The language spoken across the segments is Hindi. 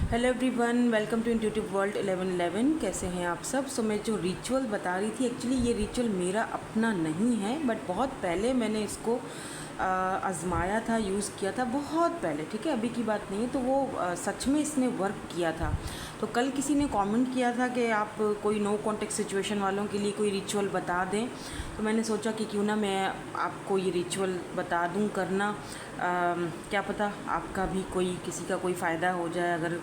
Hello everyone, welcome to intuitive world 1111। कैसे हैं आप सब। मैं जो रिचुअल बता रही थी, एक्चुअली ये रिचुअल मेरा अपना नहीं है, बट बहुत पहले मैंने इसको आजमाया था, यूज़ किया था बहुत पहले, ठीक है, अभी की बात नहीं है। तो वो सच में इसने वर्क किया था। तो कल किसी ने कमेंट किया था कि आप कोई नो कॉन्टेक्ट सिचुएशन वालों के लिए कोई रिचुअल बता दें। तो मैंने सोचा कि क्यों ना मैं आपको ये रिचुअल बता दूं करना। क्या पता आपका भी किसी का कोई फ़ायदा हो जाए, अगर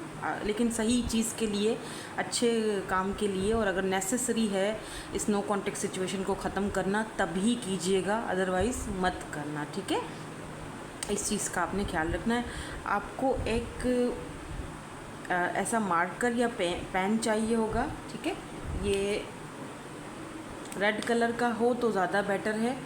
लेकिन सही चीज़ के लिए, अच्छे काम के लिए। और अगर नेसेसरी है इस नो कॉन्टेक्ट सिचुएशन को ख़त्म करना तभी कीजिएगा, अदरवाइज़ मत करना, ठीक है। इस चीज़ का आपने ख्याल रखना है। आपको एक ऐसा मार्कर या पेन चाहिए होगा, ठीक है। ये रेड कलर का हो तो ज़्यादा बेटर है,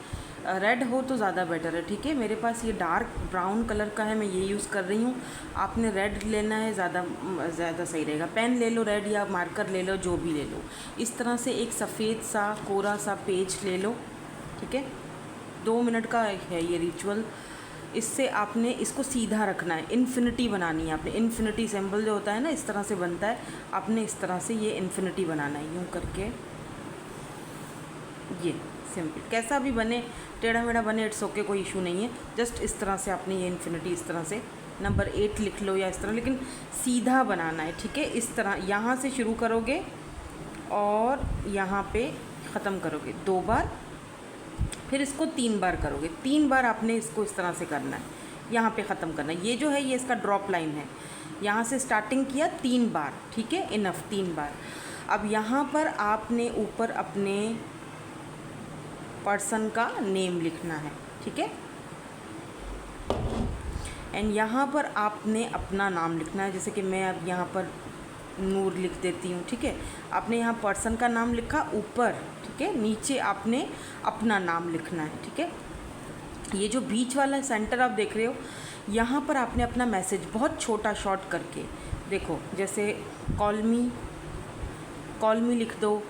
रेड हो तो ज़्यादा बेटर है, ठीक है। मेरे पास ये डार्क ब्राउन कलर का है, मैं ये यूज़ कर रही हूँ। आपने रेड लेना है, ज़्यादा सही रहेगा। पेन ले लो रेड, या मार्कर ले लो, जो भी ले लो। इस तरह से एक सफ़ेद सा कोरा सा पेज ले लो, ठीक है। 2 मिनट का है ये रिचुअल। इससे आपने इसको सीधा रखना है, इन्फिनिटी बनानी है आपने। इन्फिनिटी सिंबल जो होता है ना, इस तरह से बनता है। आपने इस तरह से ये इन्फिनिटी बनाना है, यूँ करके। ये सिंपल कैसा भी बने, टेढ़ा मेढ़ा बने, इट्स ओके, कोई इशू नहीं है। जस्ट इस तरह से आपने ये इन्फिनिटी इस तरह से नंबर 8 लिख लो, या इस तरह, लेकिन सीधा बनाना है, ठीक है। इस तरह यहाँ से शुरू करोगे और यहाँ पे ख़त्म करोगे 2 बार, फिर इसको 3 बार करोगे। 3 बार आपने इसको इस तरह से करना है, यहाँ पे ख़त्म करना है। ये जो है ये इसका ड्रॉप लाइन है, यहाँ से स्टार्टिंग किया 3 बार, ठीक है, इनफ 3 बार। अब यहाँ पर आपने ऊपर अपने पर्सन का नेम लिखना है, ठीक है। एंड यहाँ पर आपने अपना नाम लिखना है। जैसे कि मैं अब यहाँ पर नूर लिख देती हूँ, ठीक है। आपने यहाँ पर्सन का नाम लिखा ऊपर, ठीक है। नीचे आपने अपना नाम लिखना है, ठीक है। ये जो बीच वाला सेंटर आप देख रहे हो, यहाँ पर आपने अपना मैसेज बहुत छोटा शॉर्ट करके, देखो, जैसे कॉल मी लिख दो,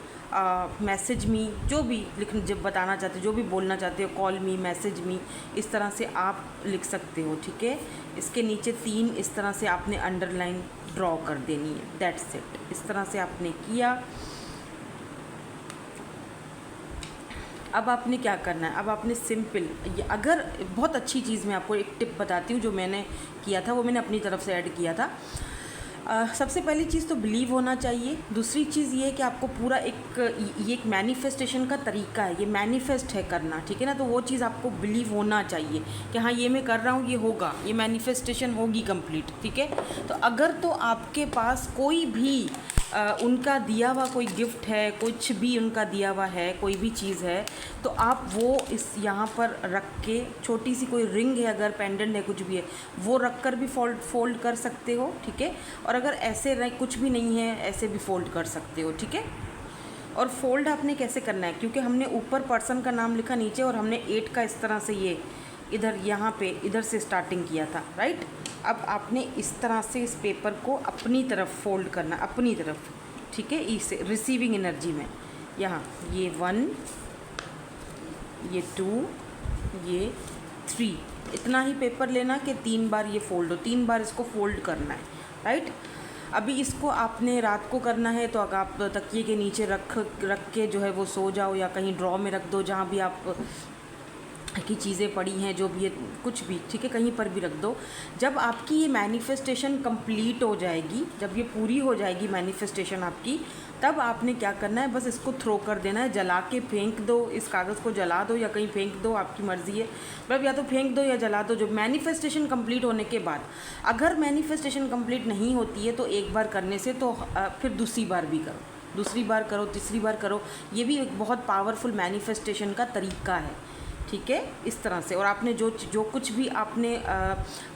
मैसेज मी, जो भी जब बताना चाहते हो, जो भी बोलना चाहते हो, कॉल मी, मैसेज मी, इस तरह से आप लिख सकते हो, ठीक है। इसके नीचे 3 इस तरह से आपने अंडरलाइन ड्रॉ कर देनी है, दैट्स इट। इस तरह से आपने किया। अब आपने क्या करना है, अब आपने सिंपल, अगर बहुत अच्छी चीज़, मैं आपको एक टिप बताती हूँ जो मैंने किया था, वो मैंने अपनी तरफ से ऐड किया था। सबसे पहली चीज़ तो बिलीव होना चाहिए। दूसरी चीज़ ये है कि आपको पूरा ये एक मैनिफेस्टेशन का तरीका है, ये मैनिफेस्ट है करना, ठीक है ना। तो वो चीज़ आपको बिलीव होना चाहिए कि हाँ, ये मैं कर रहा हूँ, ये होगा, ये मैनिफेस्टेशन होगी कंप्लीट, ठीक है। तो अगर तो आपके पास कोई भी उनका दिया हुआ कोई गिफ्ट है, कुछ भी उनका दिया हुआ है, कोई भी चीज़ है, तो आप वो इस यहाँ पर रख के, छोटी सी कोई रिंग है, अगर पेंडेंट है, कुछ भी है, वो रख कर भी फोल्ड कर सकते हो, ठीक है। और अगर ऐसे कुछ भी नहीं है, ऐसे भी फोल्ड कर सकते हो, ठीक है। और फोल्ड आपने कैसे करना है, क्योंकि हमने ऊपर पर्सन का नाम लिखा नीचे, और हमने 8 का इस तरह से ये इधर यहाँ पे इधर से स्टार्टिंग किया था, राइट। अब आपने इस तरह से इस पेपर को अपनी तरफ फोल्ड करना, अपनी तरफ, ठीक है, इसे रिसीविंग एनर्जी में। यहाँ ये 1, ये 2, ये 3, इतना ही पेपर लेना कि 3 बार ये फोल्ड हो, 3 बार इसको फोल्ड करना है, राइट। अभी इसको आपने रात को करना है, तो अगर आप तकिए के नीचे रख के जो है वो सो जाओ, या कहीं ड्रॉ में रख दो, जहाँ भी आप की चीज़ें पड़ी हैं, जो भी है, कुछ भी, ठीक है, कहीं पर भी रख दो। जब आपकी ये मैनिफेस्टेशन कंप्लीट हो जाएगी, जब ये पूरी हो जाएगी मैनिफेस्टेशन आपकी, तब आपने क्या करना है, बस इसको थ्रो कर देना है, जला के फेंक दो। इस कागज़ को जला दो या कहीं फेंक दो, आपकी मर्ज़ी है, मतलब या तो फेंक दो या जला दो। जो मैनिफेस्टेशन कंप्लीट होने के बाद, अगर मैनिफेस्टेशन कंप्लीट नहीं होती है तो एक बार करने से, तो फिर दूसरी बार भी करो, दूसरी बार करो, तीसरी बार करो। ये भी एक बहुत पावरफुल मैनिफेस्टेशन का तरीका है, ठीक है, इस तरह से। और आपने जो कुछ भी आपने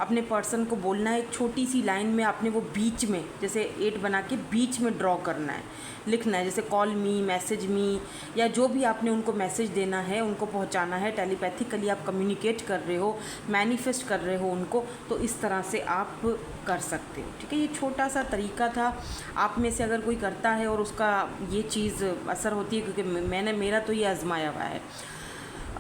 अपने पर्सन को बोलना है, एक छोटी सी लाइन में आपने वो बीच में, जैसे 8 बना के बीच में ड्रॉ करना है, लिखना है, जैसे कॉल मी, मैसेज मी, या जो भी आपने उनको मैसेज देना है, उनको पहुंचाना है, टेलीपैथिकली आप कम्युनिकेट कर रहे हो, मैनिफेस्ट कर रहे हो उनको, तो इस तरह से आप कर सकते हो, ठीक है। ये छोटा सा तरीका था। आप में से अगर कोई करता है और उसका ये चीज़ असर होती है, क्योंकि मेरा तो ये आजमाया हुआ है।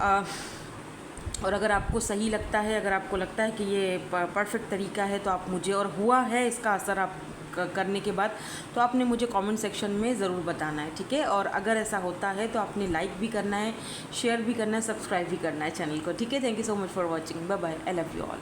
और अगर आपको सही लगता है, अगर आपको लगता है कि ये परफेक्ट तरीका है, तो आप मुझे, और हुआ है इसका असर, आप करने के बाद तो आपने मुझे कमेंट सेक्शन में ज़रूर बताना है, ठीक है। और अगर ऐसा होता है तो आपने लाइक भी करना है, शेयर भी करना है, सब्सक्राइब भी करना है चैनल को, ठीक है। Thank you so much for watching, bye bye, I love you all.